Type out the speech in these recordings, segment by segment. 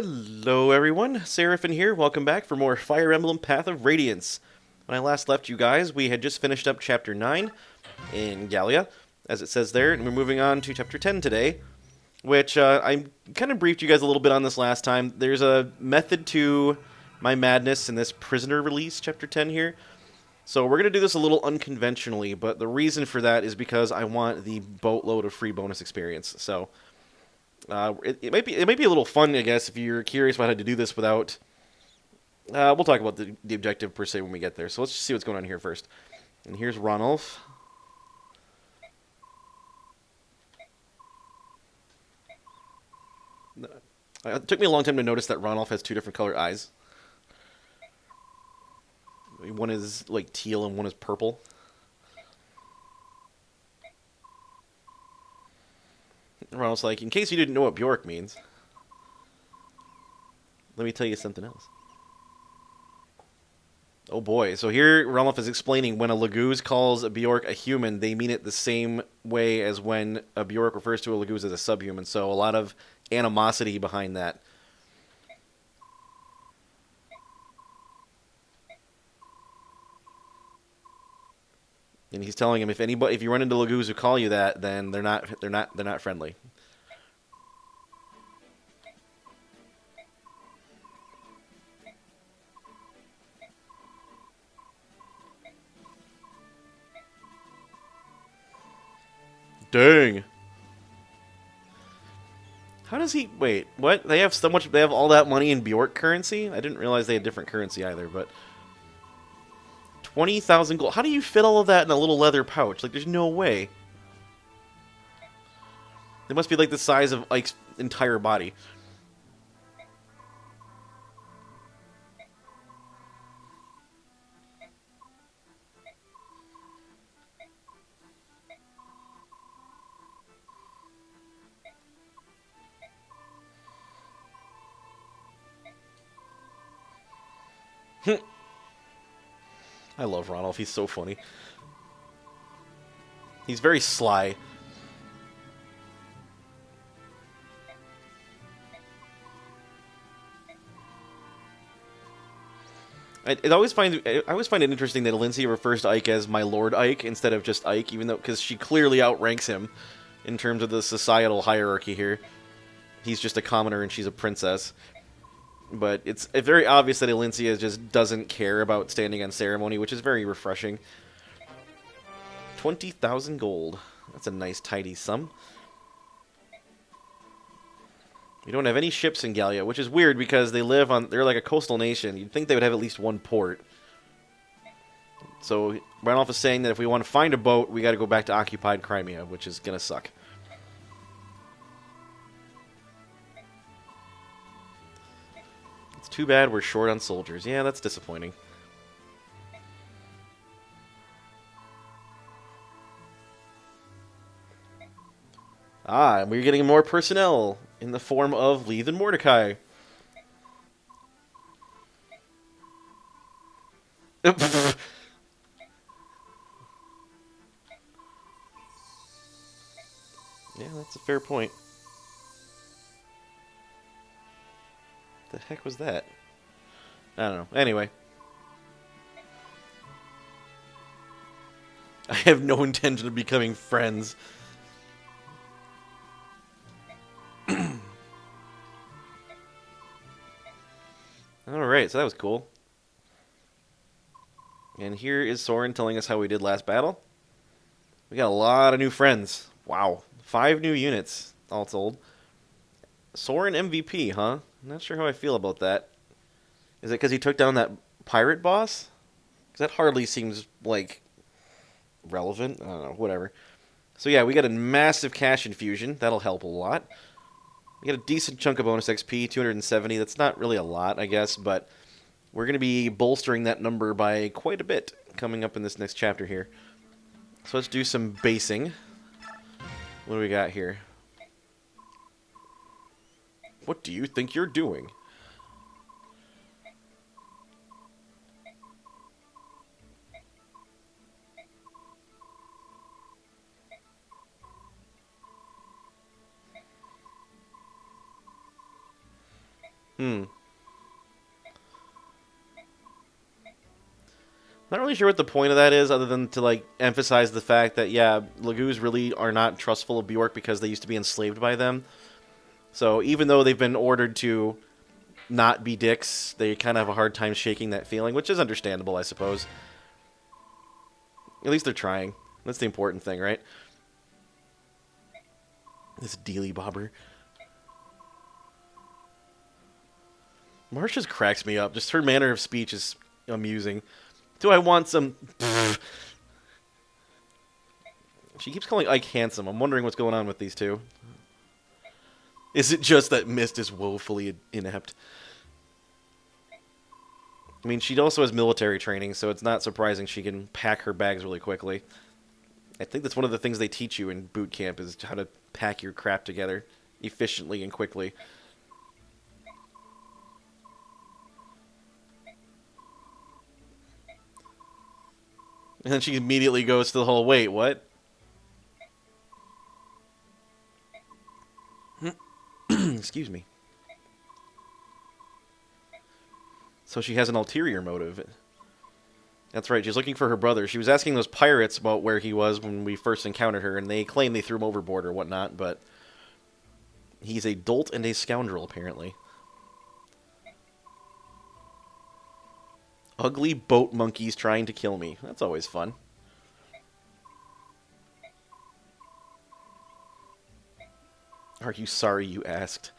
Hello everyone, Seraphin here, welcome back for more Fire Emblem Path of Radiance. When I last left you guys, we had just finished up Chapter 9 in Gallia, as it says there, and we're moving on to Chapter 10 today, which I kind of briefed you guys a little bit on this last time. There's a method to my madness in this prisoner release, Chapter 10 here. So we're going to do this a little unconventionally, but the reason for that is because I want the boatload of free bonus experience, so... it might be a little fun, I guess, if you're curious about how to do this without. We'll talk about the objective per se when we get there. So let's just see what's going on here first. And here's Ranulf. It took me a long time to notice that Ranulf has two different colored eyes. One is like teal and one is purple. Ronald's like, in case you didn't know what Bjork means, let me tell you something else. Oh boy, so here Ranulf is explaining when a Laguz calls a Bjork a human, they mean it the same way as when a Bjork refers to a Laguz as a subhuman, so a lot of animosity behind that. And he's telling him if you run into Laguz who call you that, then they're not friendly. Dang. How does he wait? What? They have so much. They have all that money in Bjork currency. I didn't realize they had different currency either. But 20,000 gold. How do you fit all of that in a little leather pouch? Like, there's no way. It must be like the size of Ike's entire body. I love Ronald. He's so funny. He's very sly. I always find it interesting that Lindsay refers to Ike as my Lord Ike instead of just Ike, even though because she clearly outranks him in terms of the societal hierarchy here. He's just a commoner and she's a princess. But it's very obvious that Elincia just doesn't care about standing on ceremony, which is very refreshing. 20,000 gold. That's a nice, tidy sum. We don't have any ships in Gallia, which is weird because they're like a coastal nation. You'd think they would have at least one port. So Ranulf is saying that if we want to find a boat, we got to go back to occupied Crimea, which is gonna suck. It's too bad we're short on soldiers. Yeah, that's disappointing. Ah, and we're getting more personnel in the form of Leith and Mordecai. Yeah, that's a fair point. The heck was that? I don't know. Anyway. I have no intention of becoming friends. Alright, so that was cool. And here is Soren telling us how we did last battle. We got a lot of new friends. Wow. 5 new units, all told. Soren MVP, huh? I'm not sure how I feel about that. Is it because he took down that pirate boss? Because that hardly seems, like, relevant. I don't know, whatever. So yeah, we got a massive cash infusion. That'll help a lot. We got a decent chunk of bonus XP, 270. That's not really a lot, I guess, but we're going to be bolstering that number by quite a bit coming up in this next chapter here. So let's do some basing. What do we got here? What do you think you're doing? Hmm. Not really sure what the point of that is, other than to, like, emphasize the fact that, yeah, Laguz really are not trustful of Bjork because they used to be enslaved by them. So even though they've been ordered to not be dicks, they kind of have a hard time shaking that feeling, which is understandable, I suppose. At least they're trying. That's the important thing, right? This dealy bobber. Marsha's cracks me up. Just her manner of speech is amusing. Do I want some... She keeps calling Ike handsome. I'm wondering what's going on with these two. Is it just that Mist is woefully inept? I mean, she also has military training, so it's not surprising she can pack her bags really quickly. I think that's one of the things they teach you in boot camp, is how to pack your crap together efficiently and quickly. And then she immediately goes to the whole, wait, what? Excuse me. So she has an ulterior motive. That's right, she's looking for her brother. She was asking those pirates about where he was when we first encountered her, and they claim they threw him overboard or whatnot, but he's a dolt and a scoundrel, apparently. Ugly boat monkeys trying to kill me. That's always fun. Are you sorry you asked?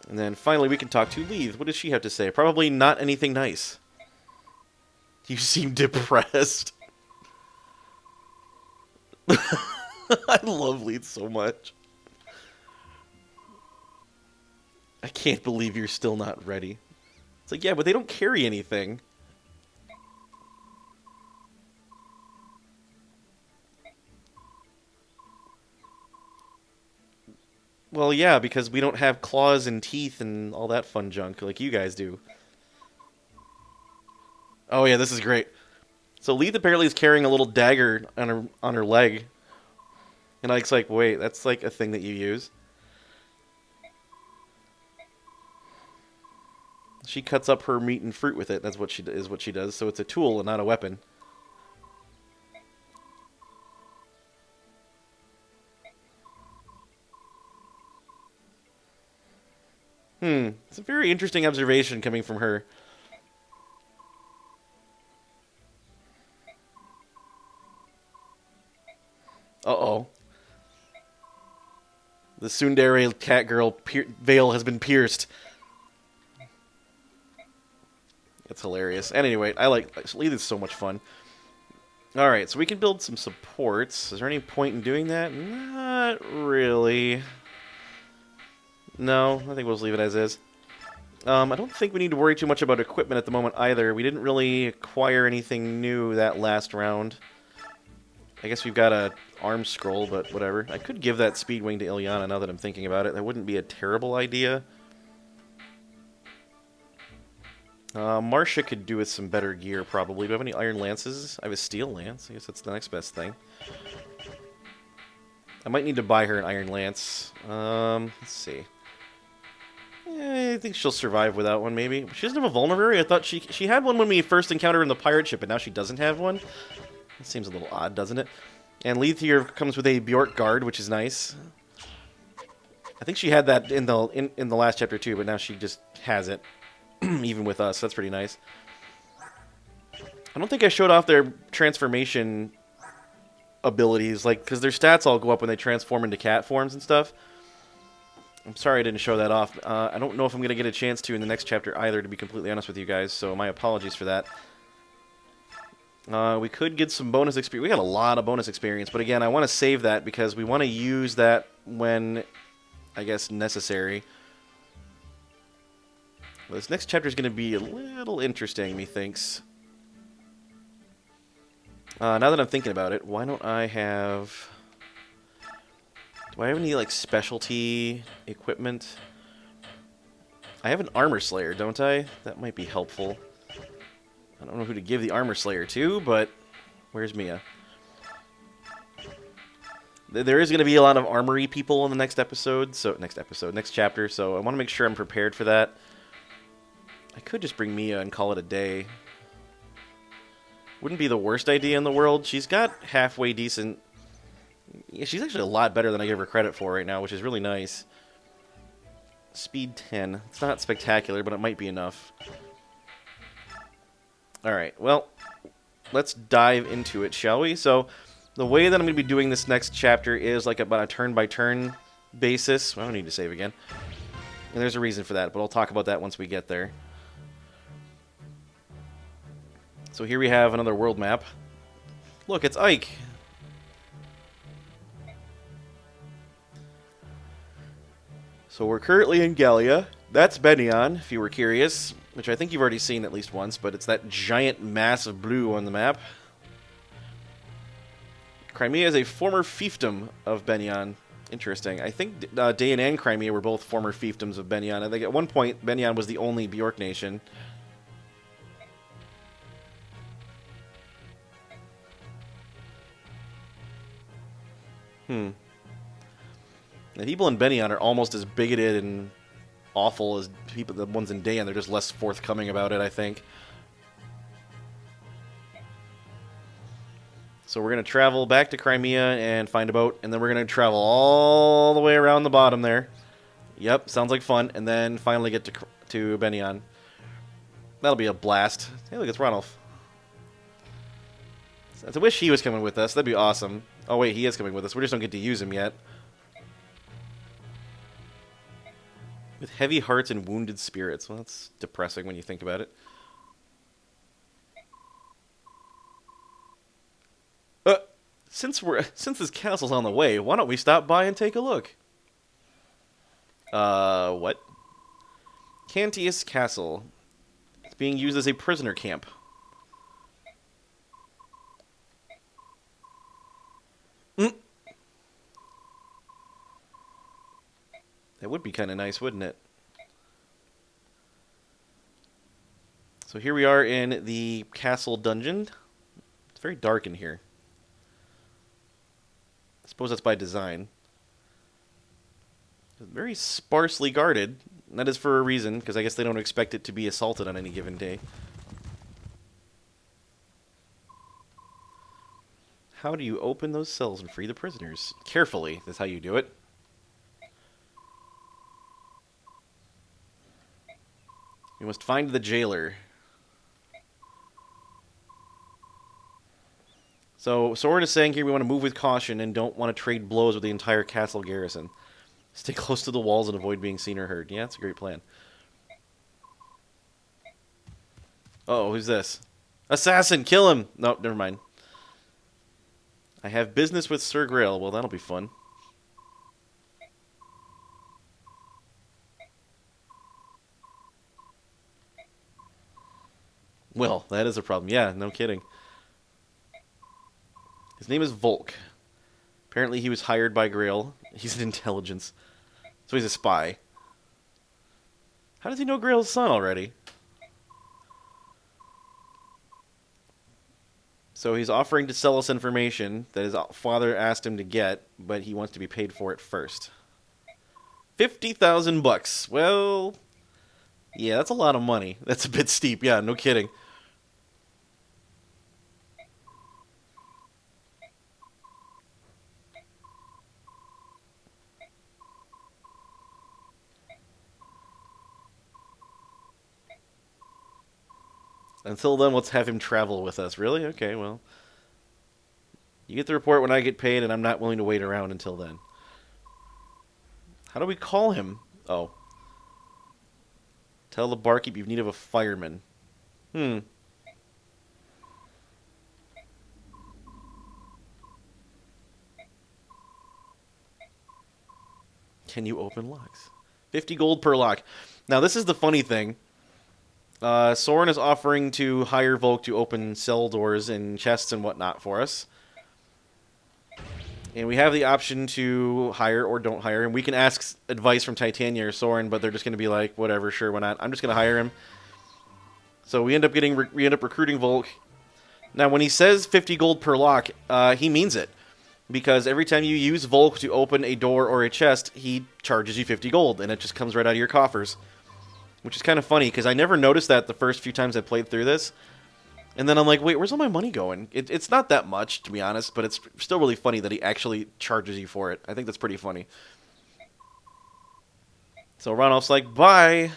And then finally we can talk to Leith. What does she have to say? Probably not anything nice. You seem depressed. I love Leith so much. I can't believe you're still not ready. It's like, yeah, but they don't carry anything. Well, yeah, because we don't have claws and teeth and all that fun junk like you guys do. Oh yeah, this is great. So Leith apparently is carrying a little dagger on her leg. And Ike's like, wait, that's like a thing that you use. She cuts up her meat and fruit with it. That's what she does. So it's a tool and not a weapon. It's a very interesting observation coming from her. Uh-oh. The tsundere cat girl veil has been pierced. It's hilarious. And anyway, Leith is so much fun. Alright, so we can build some supports. Is there any point in doing that? Not really. No, I think we'll just leave it as is. I don't think we need to worry too much about equipment at the moment either. We didn't really acquire anything new that last round. I guess we've got a arm scroll, but whatever. I could give that speed wing to Ilyana now that I'm thinking about it. That wouldn't be a terrible idea. Marcia could do with some better gear, probably. Do I have any iron lances? I have a steel lance. I guess that's the next best thing. I might need to buy her an iron lance. Let's see. I think she'll survive without one, maybe. She doesn't have a vulnerary? I thought she had one when we first encountered her in the pirate ship, but now she doesn't have one? That seems a little odd, doesn't it? And Leith here comes with a Bjork guard, which is nice. I think she had that in the last chapter too, but now she just has it. Even with us, that's pretty nice. I don't think I showed off their transformation abilities, like, because their stats all go up when they transform into cat forms and stuff. I'm sorry I didn't show that off. I don't know if I'm going to get a chance to in the next chapter either, to be completely honest with you guys, so my apologies for that. We could get some bonus experience. We got a lot of bonus experience, but again, I want to save that because we want to use that when, I guess, necessary. Well, this next chapter is going to be a little interesting, methinks. Now that I'm thinking about it, why don't I have... Do I have any, like, specialty equipment? I have an armor slayer, don't I? That might be helpful. I don't know who to give the armor slayer to, but... Where's Mia? There is going to be a lot of armory people in the next episode, next chapter, so I want to make sure I'm prepared for that. I could just bring Mia and call it a day. Wouldn't be the worst idea in the world. She's got halfway decent... Yeah, she's actually a lot better than I give her credit for right now, which is really nice. Speed 10. It's not spectacular, but it might be enough. Alright, well, let's dive into it, shall we? So, the way that I'm going to be doing this next chapter is like about a turn-by-turn basis. Well, I don't need to save again. And there's a reason for that, but I'll talk about that once we get there. So here we have another world map. Look, it's Ike. So we're currently in Gallia. That's Benyon, if you were curious, which I think you've already seen at least once, but it's that giant mass of blue on the map. Crimea is a former fiefdom of Benyon. Interesting. I think Dayan and Crimea were both former fiefdoms of Benyon. I think at one point Benyon was the only Bjork nation. The people in Benyon are almost as bigoted and awful as the ones in Dayan. They're just less forthcoming about it, I think. So we're going to travel back to Crimea and find a boat, and then we're going to travel all the way around the bottom there. Yep, sounds like fun. And then finally get to Benyon. That'll be a blast. Hey, look, it's Ranulf. I wish he was coming with us. That'd be awesome. Oh, wait, he is coming with us. We just don't get to use him yet. With heavy hearts and wounded spirits. Well, that's depressing when you think about it. Since this castle's on the way, why don't we stop by and take a look? What? Cantius Castle. It's being used as a prisoner camp. That would be kind of nice, wouldn't it? So here we are in the castle dungeon. It's very dark in here. I suppose that's by design. It's very sparsely guarded. And that is for a reason, because I guess they don't expect it to be assaulted on any given day. How do you open those cells and free the prisoners? Carefully, that's how you do it. We must find the jailer. So, Soren is saying here we want to move with caution and don't want to trade blows with the entire castle garrison. Stay close to the walls and avoid being seen or heard. Yeah, that's a great plan. Uh-oh, who's this? Assassin! Kill him! No, never mind. I have business with Sir Grail. Well, that'll be fun. Well, that is a problem. Yeah, no kidding. His name is Volk. Apparently he was hired by Grail. He's an intelligence. So he's a spy. How does he know Grail's son already? So he's offering to sell us information that his father asked him to get, but he wants to be paid for it first. 50,000 bucks. Well, yeah, that's a lot of money. That's a bit steep. Yeah, no kidding. Until then, let's have him travel with us. Really? Okay, well. You get the report when I get paid, and I'm not willing to wait around until then. How do we call him? Oh. Tell the barkeep you've need of a fireman. Can you open locks? 50 gold per lock. Now, this is the funny thing. Soren is offering to hire Volk to open cell doors and chests and whatnot for us. And we have the option to hire or don't hire. And we can ask advice from Titania or Soren, but they're just going to be like, whatever, sure, why not? I'm just going to hire him. So we end up recruiting Volk. Now, when he says 50 gold per lock, he means it. because every time you use Volk to open a door or a chest, he charges you 50 gold, and it just comes right out of your coffers. Which is kind of funny, because I never noticed that the first few times I played through this. And then I'm like, wait, where's all my money going? It's not that much, to be honest, but it's still really funny that he actually charges you for it. I think that's pretty funny. So Ranulph's like, bye!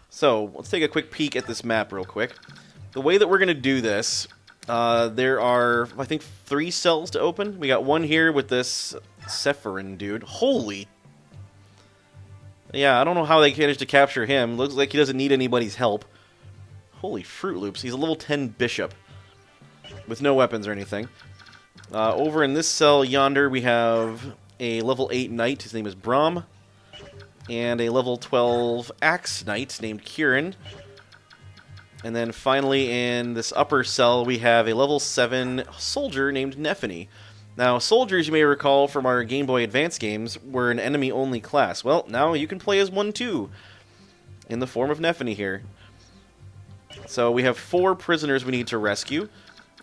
So, let's take a quick peek at this map real quick. The way that we're going to do this, there are, I think, 3 cells to open. We got one here with this Sephirin dude. Holy! Yeah, I don't know how they managed to capture him. Looks like he doesn't need anybody's help. Holy Fruit Loops. He's a level 10 bishop with no weapons or anything. Over in this cell yonder, we have a level 8 knight. His name is Brahm. And a level 12 axe knight named Kieran. And then finally in this upper cell we have a level 7 soldier named Nephany. Now soldiers, you may recall from our Game Boy Advance games, were an enemy only class. Well, now you can play as one too, in the form of Nephany here. So we have 4 prisoners we need to rescue.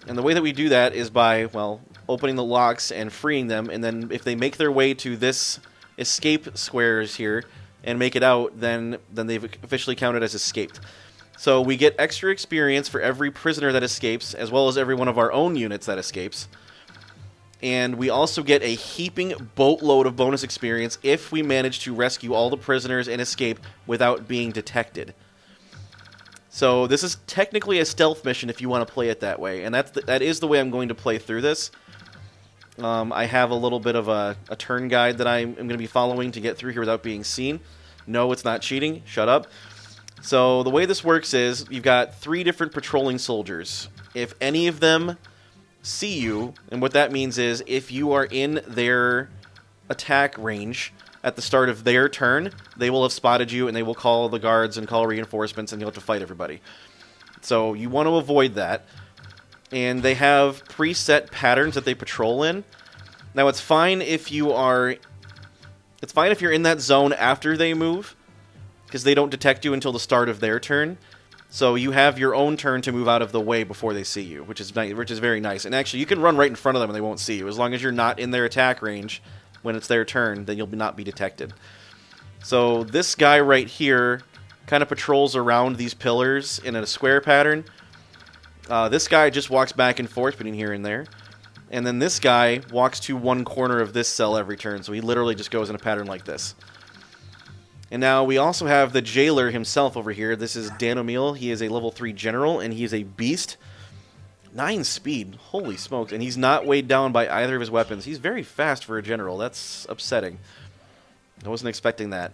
And the way that we do that is by, well, opening the locks and freeing them, and then if they make their way to this escape squares here and make it out, then they've officially counted as escaped. So we get extra experience for every prisoner that escapes, as well as every one of our own units that escapes. And we also get a heaping boatload of bonus experience if we manage to rescue all the prisoners and escape without being detected. So this is technically a stealth mission if you want to play it that way, and that is the way I'm going to play through this. I have a little bit of a turn guide that I'm going to be following to get through here without being seen. No, it's not cheating. Shut up. So the way this works is you've got 3 different patrolling soldiers. If any of them see you, and what that means is if you are in their attack range at the start of their turn, they will have spotted you and they will call the guards and call reinforcements and you'll have to fight everybody. So you want to avoid that. And they have preset patterns that they patrol in. Now it's fine if you're in that zone after they move, because they don't detect you until the start of their turn. So you have your own turn to move out of the way before they see you, which is very nice. And actually, you can run right in front of them and they won't see you. As long as you're not in their attack range when it's their turn, then you'll not be detected. So this guy right here kind of patrols around these pillars in a square pattern. This guy just walks back and forth between here and there. And then this guy walks to one corner of this cell every turn, so he literally just goes in a pattern like this. And now we also have the jailer himself over here. This is Dan O'Meal. He is a level 3 general, and he is a beast. 9 speed. Holy smokes. And he's not weighed down by either of his weapons. He's very fast for a general. That's upsetting. I wasn't expecting that.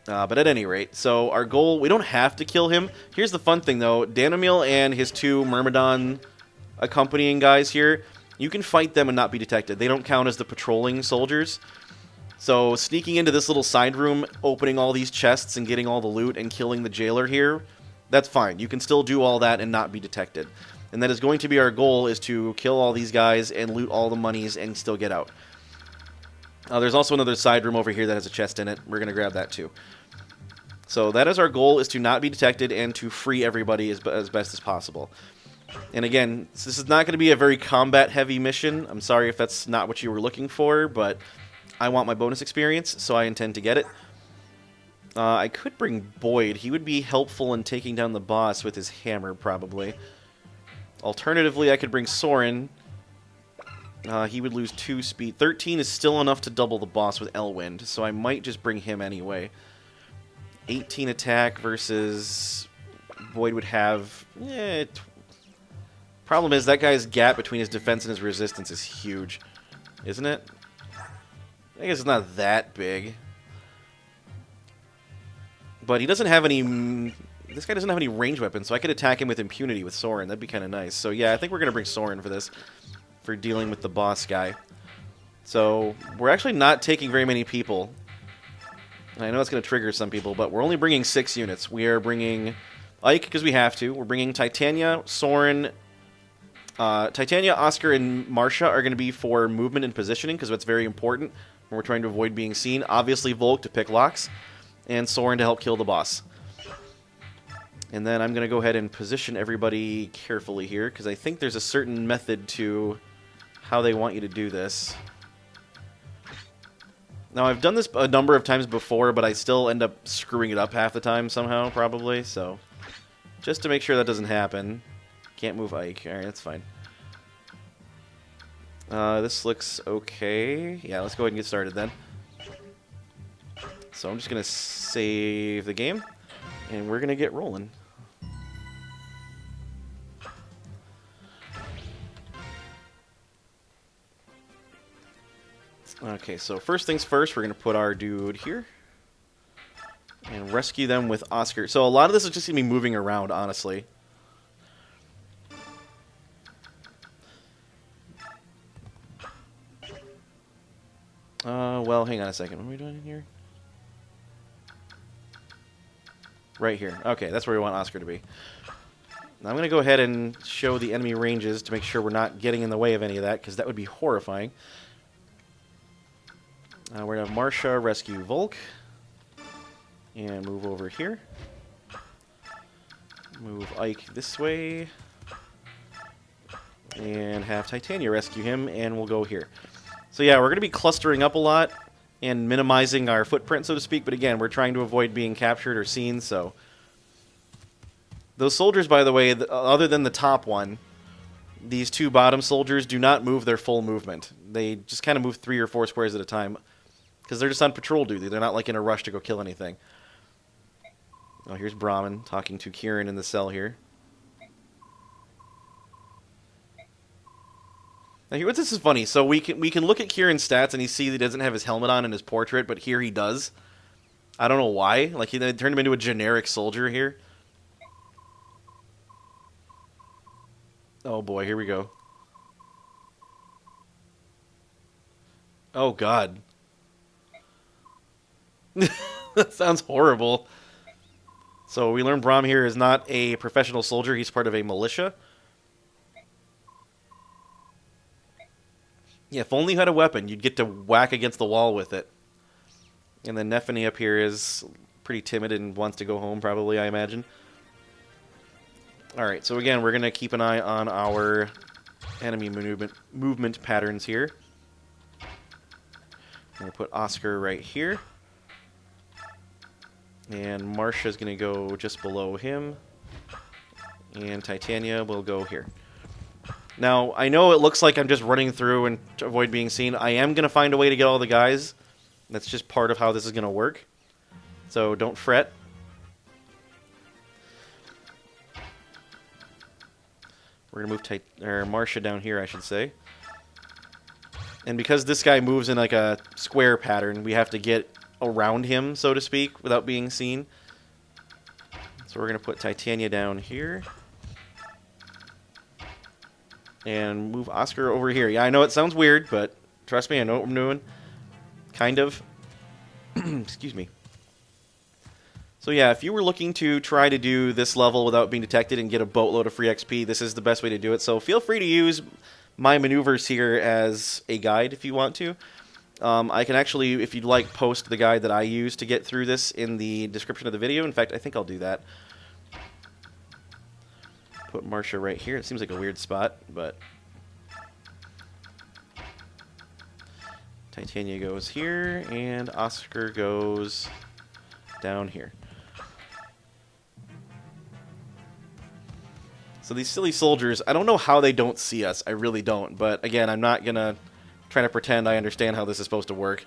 But at any rate, so our goal, we don't have to kill him. Here's the fun thing, though. Dan O'Meal and his 2 Myrmidon accompanying guys here, you can fight them and not be detected. They don't count as the patrolling soldiers. So sneaking into this little side room, opening all these chests and getting all the loot and killing the jailer here, that's fine. You can still do all that and not be detected. And that is going to be our goal, is to kill all these guys and loot all the monies and still get out. There's also another side room over here that has a chest in it. We're going to grab that too. So that is our goal, is to not be detected and to free everybody as best as possible. And again, this is not going to be a very combat-heavy mission. I'm sorry if that's not what you were looking for, but I want my bonus experience, so I intend to get it. I could bring Boyd. He would be helpful in taking down the boss with his hammer, probably. Alternatively, I could bring Soren. He would lose 2 speed. 13 is still enough to double the boss with Elwind, so I might just bring him anyway. 18 attack versus Boyd would have... Problem is, that guy's gap between his defense and his resistance is huge. Isn't it? I guess it's not that big. But he doesn't have any... This guy doesn't have any range weapons, so I could attack him with impunity with Soren. That'd be kind of nice. So yeah, I think we're going to bring Soren for this, for dealing with the boss guy. So we're actually not taking very many people. I know it's going to trigger some people, but we're only bringing 6 units. We are bringing Ike, because we have to. We're bringing Titania, Soren... Titania, Oscar, and Marcia are going to be for movement and positioning, because that's very important when we're trying to avoid being seen. Obviously, Volk to pick locks, and Soren to help kill the boss. And then I'm going to go ahead and position everybody carefully here, because I think there's a certain method to how they want you to do this. Now, I've done this a number of times before, but I still end up screwing it up half the time somehow, probably. So, just to make sure that doesn't happen. Can't move Ike. Alright, that's fine. This looks okay. Yeah, let's go ahead and get started then. So I'm just going to save the game, and we're going to get rolling. Okay, so first things first, we're going to put our dude here and rescue them with Oscar. So a lot of this is just going to be moving around, honestly. Well, hang on a second. What are we doing here? Right here. Okay, that's where we want Oscar to be. Now I'm going to go ahead and show the enemy ranges to make sure we're not getting in the way of any of that, because that would be horrifying. We're going to have Marcia rescue Volk. And move over here. Move Ike this way. And have Titania rescue him, and we'll go here. So yeah, we're going to be clustering up a lot and minimizing our footprint, so to speak. But again, we're trying to avoid being captured or seen, so... Those soldiers, by the way, other than the top one, these two bottom soldiers do not move their full movement. They just kind of move 3 or 4 squares at a time, because they're just on patrol duty. They're not like in a rush to go kill anything. Oh, here's Brahmin talking to Kieran in the cell here. Now, this is funny. So we can look at Kieran's stats and you see that he doesn't have his helmet on in his portrait, but here he does. I don't know why. Like, they turned him into a generic soldier here. Oh boy, here we go. Oh god. That sounds horrible. So we learned Brahm here is not a professional soldier. He's part of a militia. Yeah, if only you had a weapon, you'd get to whack against the wall with it. And then Nephany up here is pretty timid and wants to go home, probably, I imagine. Alright, so again, we're going to keep an eye on our enemy movement patterns here. I'm going to put Oscar right here. And Marcia's going to go just below him. And Titania will go here. Now, I know it looks like I'm just running through and to avoid being seen. I am going to find a way to get all the guys. That's just part of how this is going to work. So don't fret. We're going to move Marcia down here, I should say. And because this guy moves in like a square pattern, we have to get around him, so to speak, without being seen. So we're going to put Titania down here. And move Oscar over here. Yeah, I know it sounds weird, but trust me, I know what I'm doing. Kind of. Excuse me. So yeah, if you were looking to try to do this level without being detected and get a boatload of free XP, this is the best way to do it. So feel free to use my maneuvers here as a guide if you want to. I can actually, if you'd like, post the guide that I use to get through this in the description of the video. In fact, I think I'll do that. Put Marcia right here. It seems like a weird spot, but... Titania goes here, and Oscar goes down here. So these silly soldiers, I don't know how they don't see us. I really don't. But again, I'm not going to try to pretend I understand how this is supposed to work.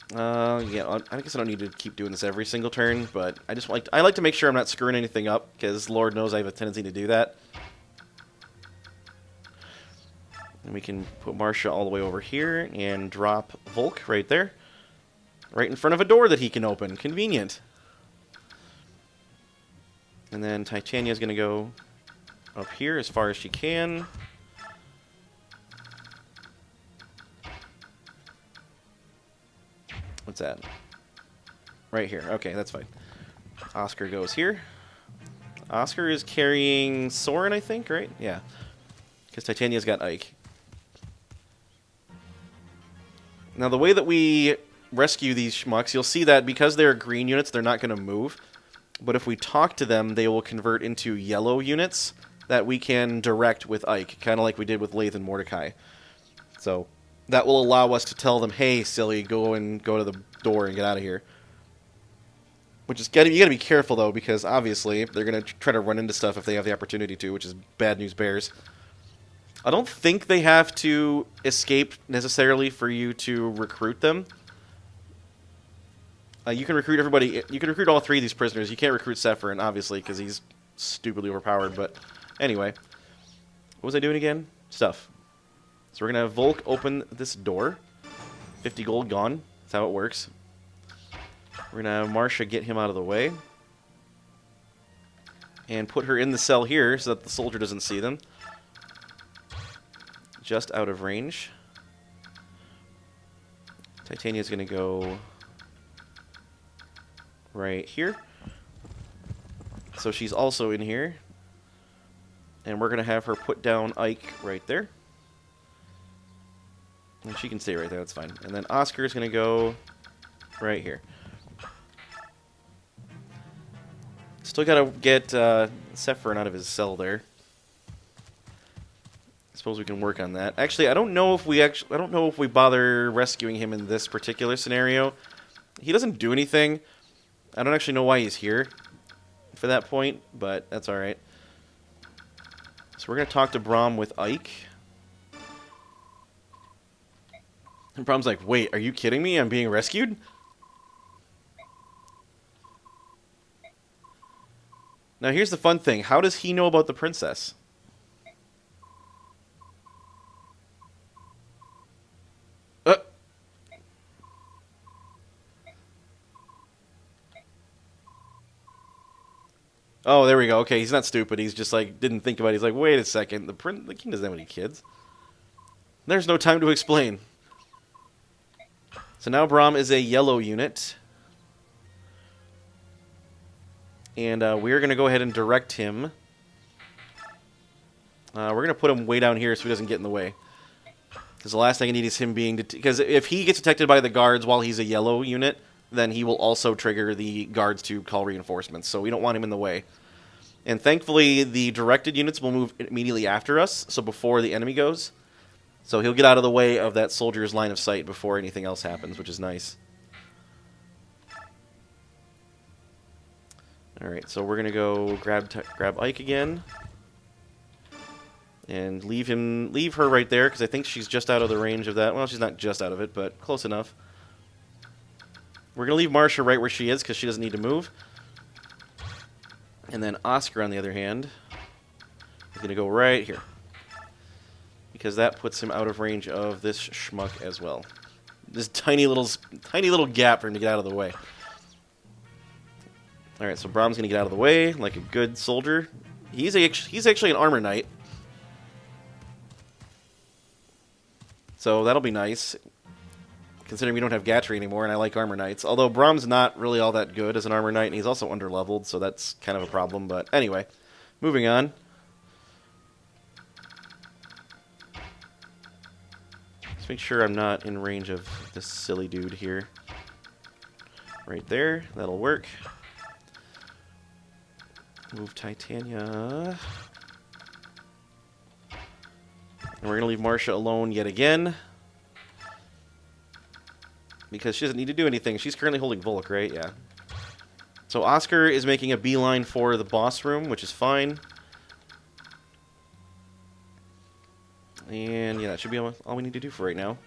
Yeah, I guess I don't need to keep doing this every single turn, but I like to make sure I'm not screwing anything up, because Lord knows I have a tendency to do that. And we can put Marcia all the way over here and drop Volk right there. Right in front of a door that he can open. Convenient. And then Titania's going to go up here as far as she can. What's that? Right here. Okay, that's fine. Oscar goes here. Oscar is carrying Soren, I think, right? Yeah. Because Titania's got Ike. Now, the way that we rescue these schmucks, you'll see that because they're green units, they're not going to move. But if we talk to them, they will convert into yellow units that we can direct with Ike, kind of like we did with Lathe and Mordecai. So that will allow us to tell them, hey, silly, go to the door and get out of here. Which is, you gotta be careful, though, because obviously they're going to try to run into stuff if they have the opportunity to, which is bad news bears. I don't think they have to escape necessarily for you to recruit them. You can recruit everybody. You can recruit all three of these prisoners. You can't recruit Sephiroth, obviously, because he's stupidly overpowered. But anyway, what was I doing again? Stuff. So we're going to have Volk open this door. 50 gold gone. That's how it works. We're going to have Marcia get him out of the way. And put her in the cell here so that the soldier doesn't see them. Just out of range. Titania's going to go right here. So she's also in here. And we're going to have her put down Ike right there. And she can stay right there, that's fine. And then Oscar's going to go right here. Still got to get Sephiroth out of his cell there. I suppose we can work on that. Actually, I don't know if we bother rescuing him in this particular scenario. He doesn't do anything. I don't actually know why he's here for that point, but that's all right. So we're going to talk to Braum with Ike. And Braum's like, wait, are you kidding me? I'm being rescued? Now here's the fun thing. How does he know about the princess? Oh, there we go. Okay, he's not stupid. He's just like, didn't think about it. He's like, wait a second. The king doesn't have any kids. There's no time to explain. So now Braum is a yellow unit. And we're going to go ahead and direct him. We're going to put him way down here so he doesn't get in the way. Because the last thing I need is him being... Because if he gets detected by the guards while he's a yellow unit, then he will also trigger the guards to call reinforcements. So we don't want him in the way. And thankfully, the directed units will move immediately after us, so before the enemy goes. So he'll get out of the way of that soldier's line of sight before anything else happens, which is nice. Alright, so we're going to go grab Ike again. And leave her right there, because I think she's just out of the range of that. Well, she's not just out of it, but close enough. We're going to leave Marcia right where she is, because she doesn't need to move. And then Oscar, on the other hand, is going to go right here. Because that puts him out of range of this schmuck as well. This tiny little gap for him to get out of the way. Alright, so Braum's going to get out of the way like a good soldier. He's actually an armor knight. So that'll be nice. Considering we don't have Gatry anymore, and I like armor knights. Although Braum's not really all that good as an armor knight, and he's also underleveled, so that's kind of a problem. But anyway, moving on. Let's make sure I'm not in range of this silly dude here. Right there, that'll work. Move Titania. And we're going to leave Marcia alone yet again. Because she doesn't need to do anything. She's currently holding Volk, right? Yeah. So Oscar is making a beeline for the boss room, which is fine. And yeah, that should be all we need to do for right now.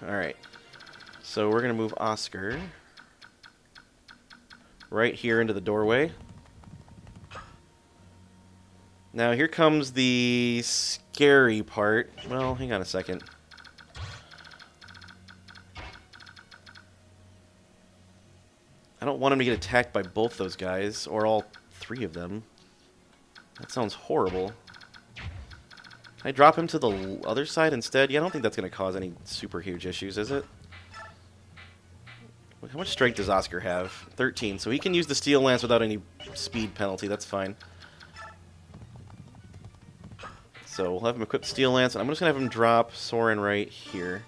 Alright. So we're going to move Oscar right here into the doorway. Now here comes the scary part. Well, hang on a second. I don't want him to get attacked by both those guys, or all three of them. That sounds horrible. Can I drop him to the other side instead? Yeah, I don't think that's going to cause any super huge issues, is it? How much strength does Oscar have? 13, so he can use the Steel Lance without any speed penalty. That's fine. So we'll have him equip the Steel Lance, and I'm just going to have him drop Soren right here.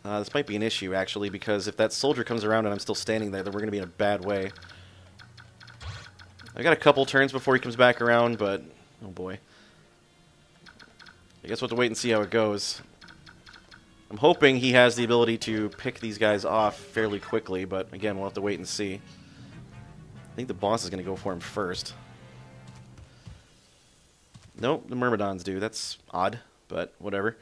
This might be an issue, actually, because if that soldier comes around and I'm still standing there, then we're going to be in a bad way. I got a couple turns before he comes back around, but... oh boy. I guess we'll have to wait and see how it goes. I'm hoping he has the ability to pick these guys off fairly quickly, but again, we'll have to wait and see. I think the boss is going to go for him first. Nope, the Myrmidons do. That's odd, but whatever.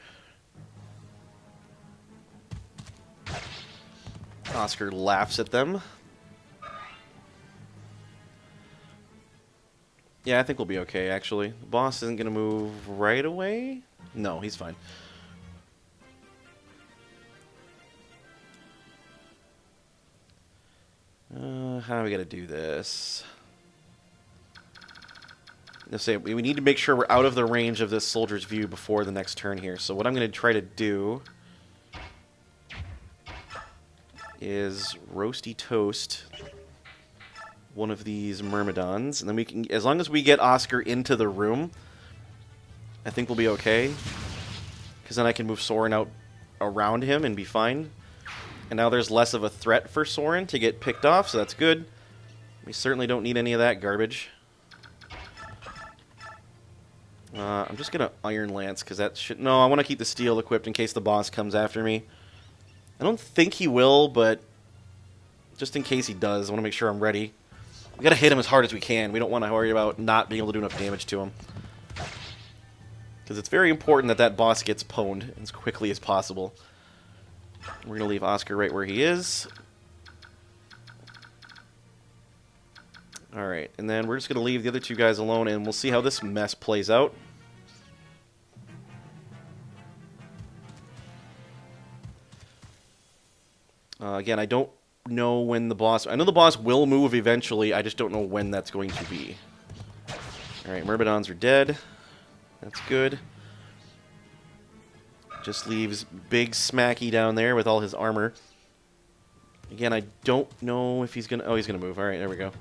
Oscar laughs at them. Yeah, I think we'll be okay, actually. The boss isn't going to move right away? No, he's fine. How do we got to do this? Let's say we need to make sure we're out of the range of this soldier's view before the next turn here. So what I'm going to try to do is roasty toast one of these Myrmidons, and then we can, as long as we get Oscar into the room, I think we'll be okay. Because then I can move Soren out around him and be fine. And now there's less of a threat for Soren to get picked off, so that's good. We certainly don't need any of that garbage. I'm just going to Iron Lance, because that should... no, I want to keep the steel equipped in case the boss comes after me. I don't think he will, but just in case he does, I want to make sure I'm ready. We got to hit him as hard as we can. We don't want to worry about not being able to do enough damage to him. Because it's very important that that boss gets pwned as quickly as possible. We're going to leave Oscar right where he is. Alright, and then we're just going to leave the other two guys alone, and we'll see how this mess plays out. Again, I don't know when the boss... I know the boss will move eventually, I just don't know when that's going to be. Alright, Myrmidons are dead. That's good. Just leaves Big Smacky down there with all his armor. Again, I don't know if he's going to... oh, he's going to move. Alright, there we go.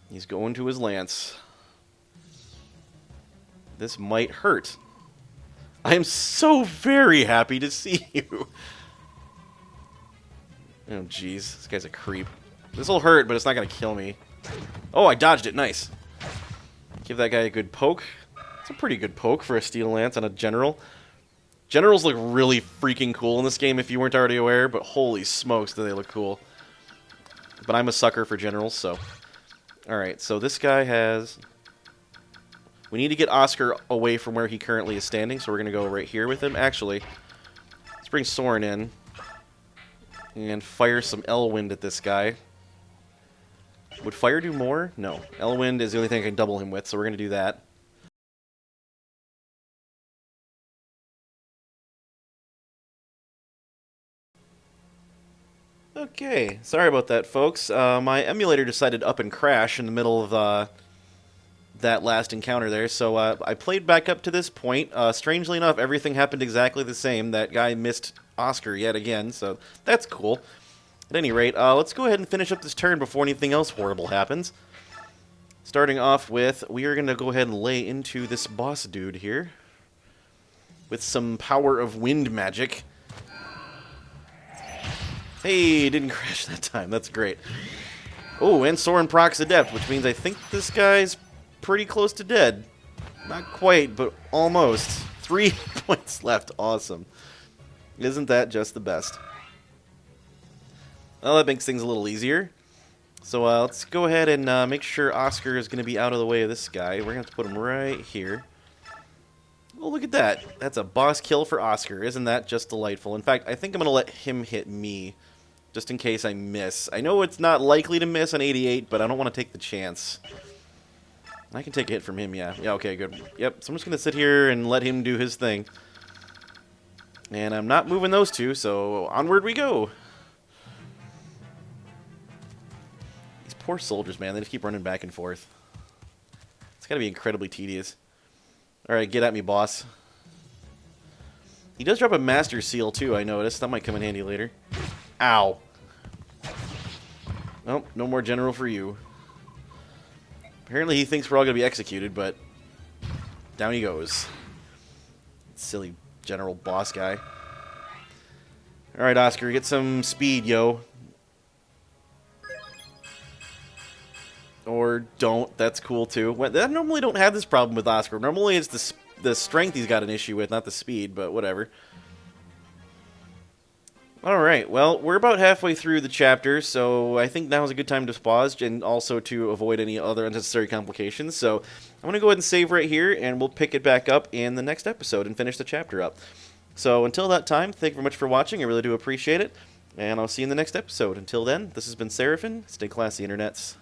He's going to his lance. This might hurt. I am so very happy to see you. Oh, jeez. This guy's a creep. This will hurt, but it's not going to kill me. Oh, I dodged it. Nice. Give that guy a good poke. It's a pretty good poke for a steel lance on a general. Generals look really freaking cool in this game if you weren't already aware, but holy smokes do they look cool. But I'm a sucker for generals, so... alright, so this guy has... we need to get Oscar away from where he currently is standing, so we're going to go right here with him. Actually, let's bring Soren in and fire some Elwind at this guy. Would fire do more? No. Elwind is the only thing I can double him with, so we're going to do that. Okay, sorry about that, folks. My emulator decided to up and crash in the middle of that last encounter there, so I played back up to this point. Strangely enough, everything happened exactly the same. That guy missed Oscar yet again, so that's cool. At any rate, let's go ahead and finish up this turn before anything else horrible happens. Starting off with, we are going to go ahead and lay into this boss dude here with some power of wind magic. Hey, didn't crash that time. That's great. Oh, and Soren procs Adept, which means I think this guy's pretty close to dead. Not quite, but almost. 3 points left. Awesome. Isn't that just the best? Well, that makes things a little easier. So let's go ahead and make sure Oscar is going to be out of the way of this guy. We're going to have to put him right here. Oh, look at that. That's a boss kill for Oscar. Isn't that just delightful? In fact, I think I'm going to let him hit me, just in case I miss. I know it's not likely to miss on 88, but I don't want to take the chance. I can take a hit from him, yeah. Yeah, okay, good. Yep, so I'm just going to sit here and let him do his thing. And I'm not moving those two, so onward we go. These poor soldiers, man, they just keep running back and forth. It's got to be incredibly tedious. Alright, get at me, boss. He does drop a Master Seal, too, I noticed. That might come in handy later. Ow. Nope, no more General for you. Apparently he thinks we're all going to be executed, but down he goes. Silly General boss guy. Alright, Oscar, get some speed, yo. Or don't. That's cool, too. I normally don't have this problem with Oscar. Normally it's the strength he's got an issue with, not the speed, but whatever. Alright, well, we're about halfway through the chapter, so I think now is a good time to pause, and also to avoid any other unnecessary complications. So I'm going to go ahead and save right here, and we'll pick it back up in the next episode and finish the chapter up. So until that time, thank you very much for watching. I really do appreciate it, and I'll see you in the next episode. Until then, this has been Seraphin. Stay classy, internets.